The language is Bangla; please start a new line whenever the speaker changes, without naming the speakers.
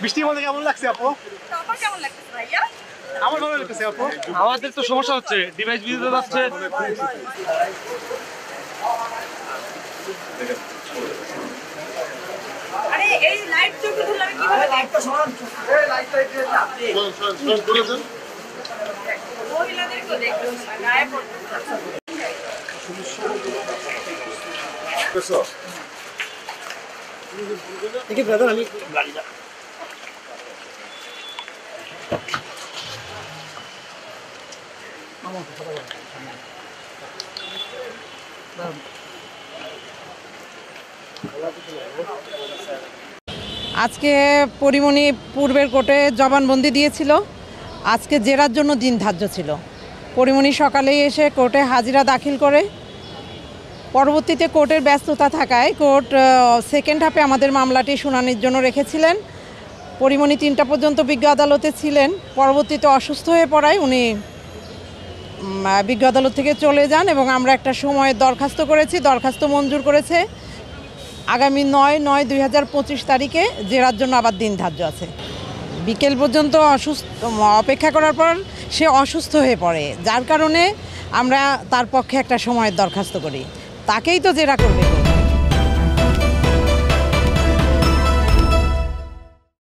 বৃষ্টির মধ্যে কেমন লাগছে আপু?
তোমার কেমন লাগতেছে ভাইয়া?
আমার ভালো লাগতেছে আপু।
আমাদের তো সমস্যা হচ্ছে, ডিভাইস ভিজিতে যাচ্ছে।
আরে এই লাইট চোখে ধরলে আমি কিভাবে দেখবো? এই লাইটটা একটু চাপতে। মহিলাদেরকে দেখতে হচ্ছে না, গায়ে পড়তে হচ্ছে।
দেখি ব্রাদার আমি গাড়িটা
আজকে পরিমণি পূর্বের কোর্টে জবানবন্দি দিয়েছিল। আজকে জেরার জন্য দিন ধার্য ছিল। পরিমণি সকালেই এসে কোর্টে হাজিরা দাখিল করে। পরবর্তীতে কোর্টের ব্যস্ততা থাকায় কোর্ট সেকেন্ড হাফে আমাদের মামলাটি শুনানির জন্য রেখেছিলেন। পরিমণি 3টা পর্যন্ত বিজ্ঞ আদালতে ছিলেন। পরবর্তীতে অসুস্থ হয়ে পড়ায় উনি বিজ্ঞ আদালত থেকে চলে যান এবং আমরা একটা সময়ের দরখাস্ত করেছি, দরখাস্ত মঞ্জুর করেছে। আগামী 9/9/2025 তারিখে জেরার জন্য আবার দিন ধার্য আছে। বিকেল পর্যন্ত অপেক্ষা করার পর সে অসুস্থ হয়ে পড়ে, যার কারণে আমরা তার পক্ষে একটা সময়ের দরখাস্ত করি। তাকেই তো জেরা করবে।